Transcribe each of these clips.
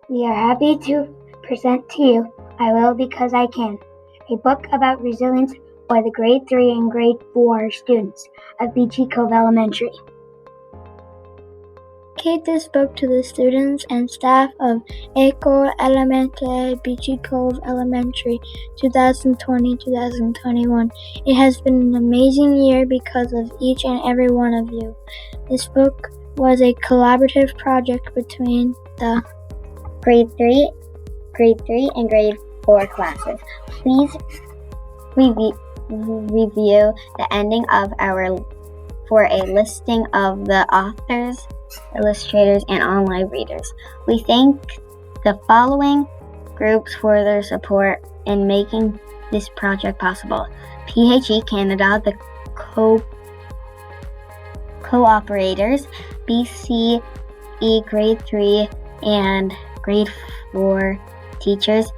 We are happy to present to you I Will Because I Can, a book about resilience for the grade 3 and grade 4 students of Beachy, Cove Elementary. Dedicate this book to the students and staff of École Élémentaire Beachy Cove Elementary 2020-2021. It has been an amazing year because of each and every one of you. This book was a collaborative project between the grade 3 and grade 4 classes. Please review the ending of for a listing of the authors, illustrators, and online readers. We thank the following groups for their support in making this project possible: PHE Canada, the co-operators, BCE grade 3 and grade 4 teachers,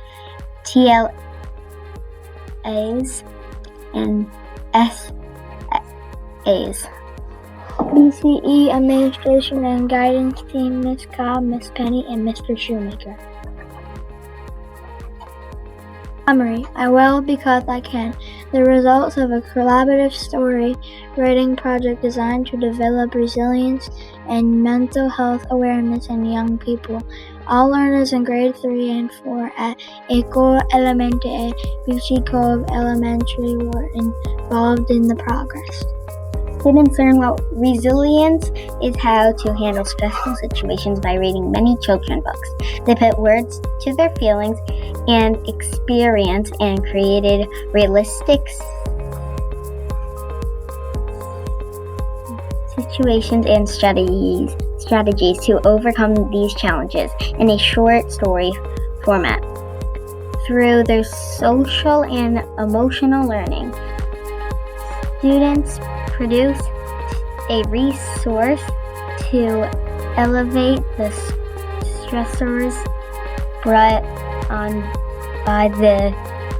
TLAs and SAs. BCE Administration and Guidance Team, Miss Cobb, Miss Penny, and Mr. Shoemaker. Summary: I Will Because I Can. The results of a collaborative story writing project designed to develop resilience and mental health awareness in young people. All learners in grade 3 and 4 at École Élémentaire Beachy Cove Elementary were involved in the progress. Students learn what resilience is, how to handle stressful situations by reading many children's books. They put words to their feelings and experience and created realistic situations and strategies to overcome these challenges in a short story format. Through their social and emotional learning, students produce a resource to elevate the stressors brought on by the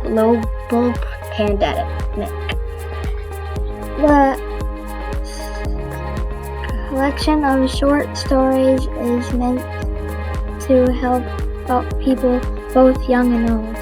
global pandemic. The collection of short stories is meant to help people, both young and old.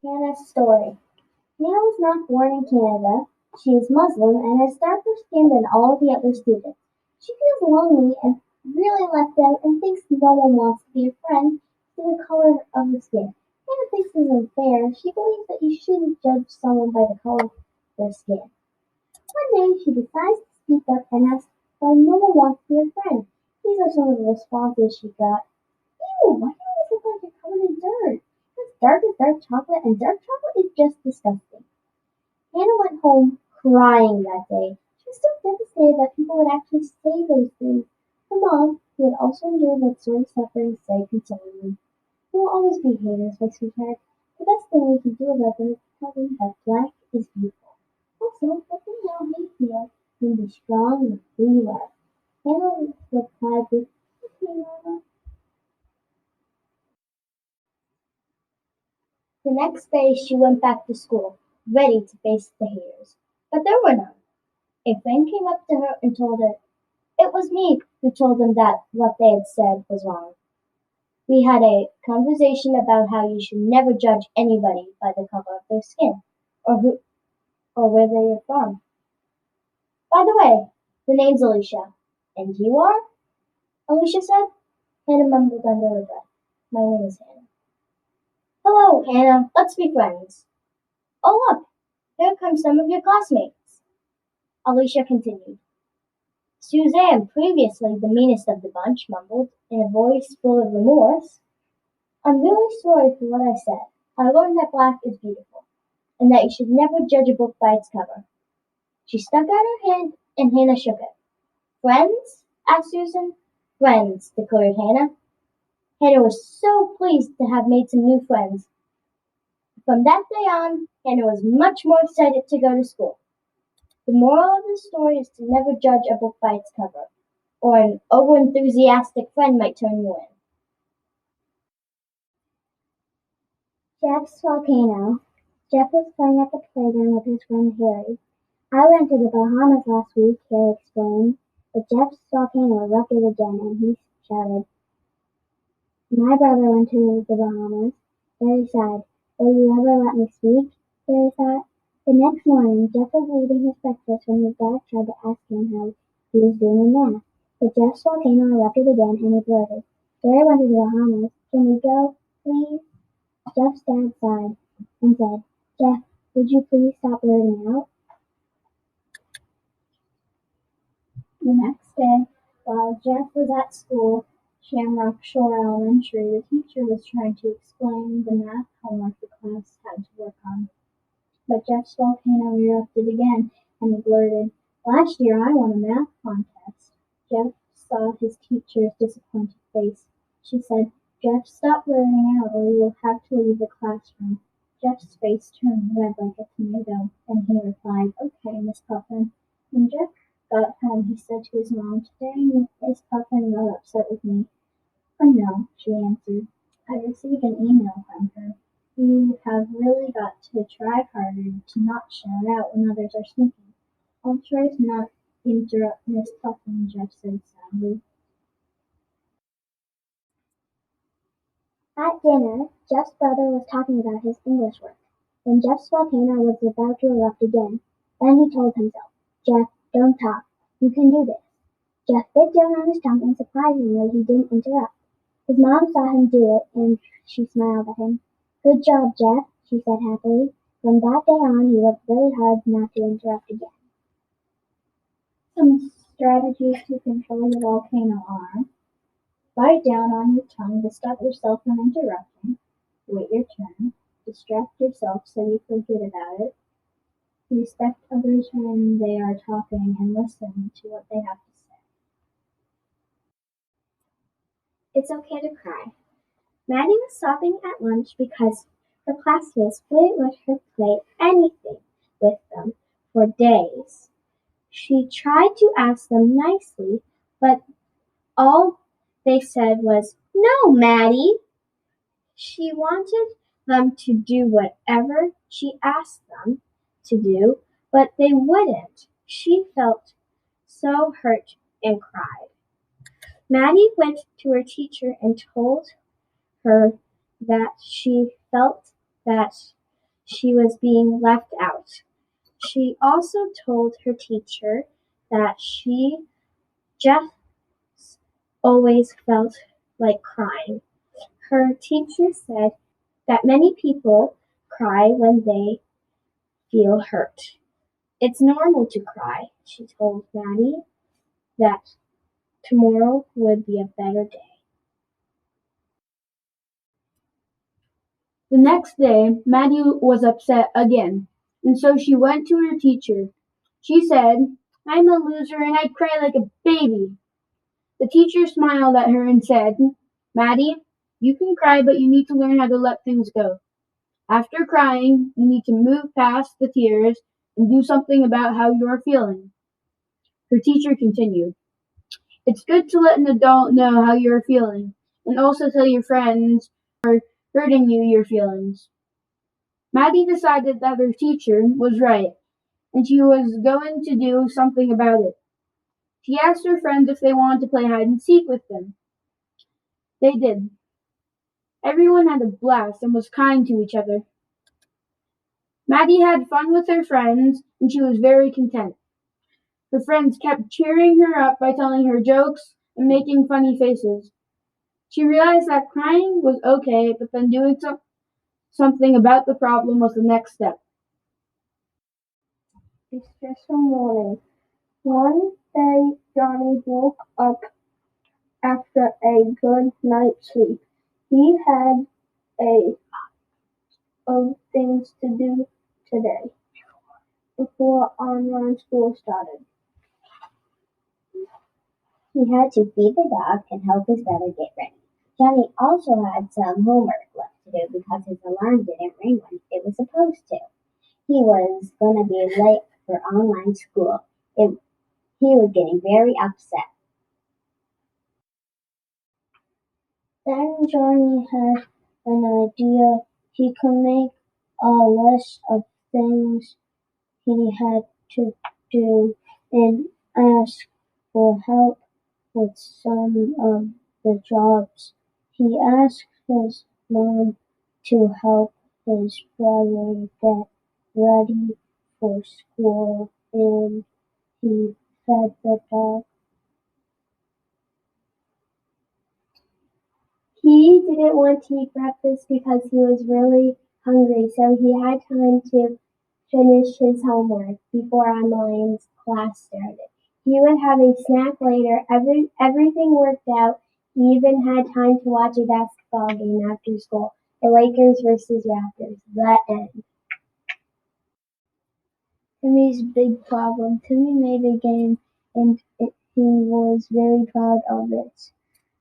Hannah's story. Hannah was not born in Canada. She is Muslim and has darker skin than all the other students. She feels lonely and really left out and thinks no one wants to be a friend to the color of her skin. Hannah thinks this is unfair. She believes that you shouldn't judge someone by the color of their skin. One day she decides to speak up and ask why no one wants to be her friend. These are some of the responses she got. Ew, why do you always look like you're covered in dirt? That's dark as dark chocolate, and dark chocolate is just disgusting. Hannah went home crying that day. She was so devastated that people would actually say those things. Her mom, who had also endured that sort of suffering, said consolingly, "There will always be haters, my sweetheart. The best thing we can do about them is tell them that black is beautiful. Also, let them know how you feel and be strong with who you are." Hannah replied with, "Okay, Mama." The next day she went back to school, ready to face the haters. But there were none. A friend came up to her and told her it was me who told them that what they had said was wrong. We had a conversation about how you should never judge anybody by the color of their skin or where they are from. By the way, the name's Alicia. And you are? Alicia said. Hannah mumbled under her breath. My name is Hannah. Hello, Hannah. Let's be friends. Oh, look. Here come some of your classmates. Alicia continued. Suzanne, previously the meanest of the bunch, mumbled in a voice full of remorse. I'm really sorry for what I said. I learned that black is beautiful, and that you should never judge a book by its cover. She stuck out her hand, and Hannah shook it. Friends? Asked Susan. Friends, declared Hannah. Hannah was so pleased to have made some new friends. From that day on, Hannah was much more excited to go to school. The moral of the story is to never judge a book by its cover, or an overenthusiastic friend might turn you in. Jeff's volcano. Jeff was playing at the playground with his friend Harry. I went to the Bahamas last week, Harry explained, but Jeff's volcano erupted again and he shouted, "My brother went to the Bahamas." Harry sighed. "Will you ever let me speak?" Harry thought. The next morning, Jeff was eating his breakfast when his dad tried to ask him how he was doing in math. But Jeff's volcano erupted again and he blurted, "Harry went to the Bahamas. Can we go, please?" Jeff's dad sighed and said, "Jeff, would you please stop blurting out?" The next day, while Jeff was at school, Shamrock Shore Elementary, the teacher was trying to explain the math homework the class had to work on. But Jeff's volcano erupted again, and he blurted, "Last year I won a math contest." Jeff saw his teacher's disappointed face. She said, "Jeff, stop blurting out or you'll have to leave the classroom." Jeff's face turned red like a tomato, and he replied, "Okay, Miss Puffin." When Jeff got home, he said to his mom, "Today Miss Puffin got upset with me." "Oh no," she answered. "I received an email from her. You have really got to try harder to not shout out when others are speaking." "I'll try to not interrupt Miss Puffin," Jeff said sadly. At dinner, Jeff's brother was talking about his English work, when Jeff's volcano was about to erupt again. Then he told himself, "Jeff, don't talk. You can do this." Jeff bit down on his tongue and surprisingly he didn't interrupt. His mom saw him do it and she smiled at him. "Good job, Jeff," she said happily. From that day on, he worked very hard not to interrupt again. Some strategies to control your volcano are: bite down on your tongue to stop yourself from interrupting, wait your turn, distract yourself so you forget about it, respect others when they are talking and listen to what they have to say. It's okay to cry. Maddie was sobbing at lunch because her classmates wouldn't let her play anything with them for days. She tried to ask them nicely, but all they said was, "No, Maddie." She wanted them to do whatever she asked them to do, but they wouldn't. She felt so hurt and cried. Maddie went to her teacher and told her that she felt that she was being left out. She also told her teacher that she just always felt like crying. Her teacher said that many people cry when they feel hurt. "It's normal to cry," she told Maddie, that tomorrow would be a better day. The next day, Maddie was upset again, and so she went to her teacher. She said, "I'm a loser and I cry like a baby." The teacher smiled at her and said, "Maddie, you can cry, but you need to learn how to let things go. After crying, you need to move past the tears and do something about how you're feeling." Her teacher continued, "It's good to let an adult know how you're feeling, and also tell your friends hurting you your feelings." Maddie decided that her teacher was right, and she was going to do something about it. She asked her friends if they wanted to play hide and seek with them. They did. Everyone had a blast and was kind to each other. Maddie had fun with her friends, and she was very content. Her friends kept cheering her up by telling her jokes and making funny faces. She realized that crying was okay, but then doing something about the problem was the next step. A stressful morning. One day, Johnny woke up after a good night's sleep. He had a of things to do today before online school started. He had to feed the dog and help his brother get ready. Johnny also had some homework left to do because his alarm didn't ring when it was supposed to. He was gonna be late for online school. He was getting very upset. Then Johnny had an idea. He could make a list of things he had to do and ask for help with some of the jobs. He asked his mom to help his brother get ready for school and he fed the dog. He didn't want to eat breakfast because he was really hungry, so he had time to finish his homework before online class started. He would have a snack later. Everything worked out. He even had time to watch a basketball game after school. The Lakers versus Raptors. The end. Timmy's big problem. Timmy made a game and he was very proud of it.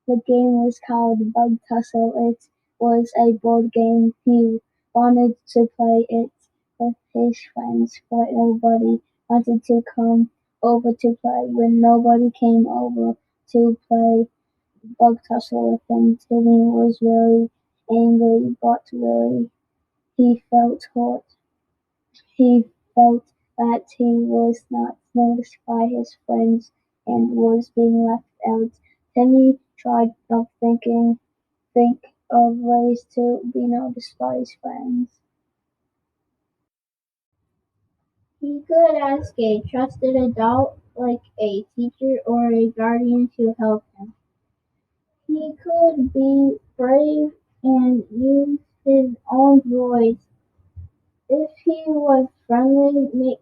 The game was called Bug Tussle. It was a board game. He wanted to play it with his friends, but nobody wanted to come over to play. When nobody came over to play Bug Tussle with him, Timmy was really angry, but really he felt hurt. He felt that he was not noticed by his friends and was being left out. Timmy tried of think of ways to be noticed by his friends. He could ask a trusted adult like a teacher or a guardian to help him. He could be brave and use his own voice. If he was friendly,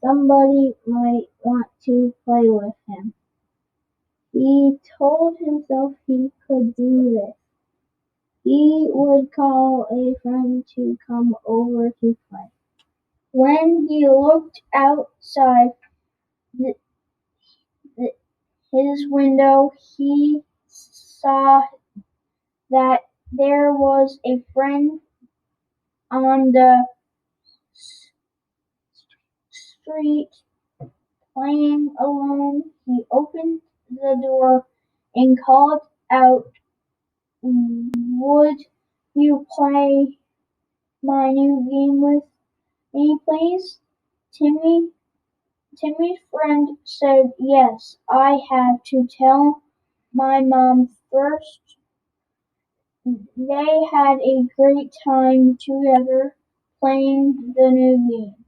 somebody might want to play with him. He told himself he could do this. He would call a friend to come over to play. When he looked outside th- th- his window, he saw that there was a friend on the street playing alone. He opened the door and called out, "Would you play my new game with me, please?" Timmy Timmy's friend said, "Yes, I have to tell my mom first." They had a great time together playing the new game.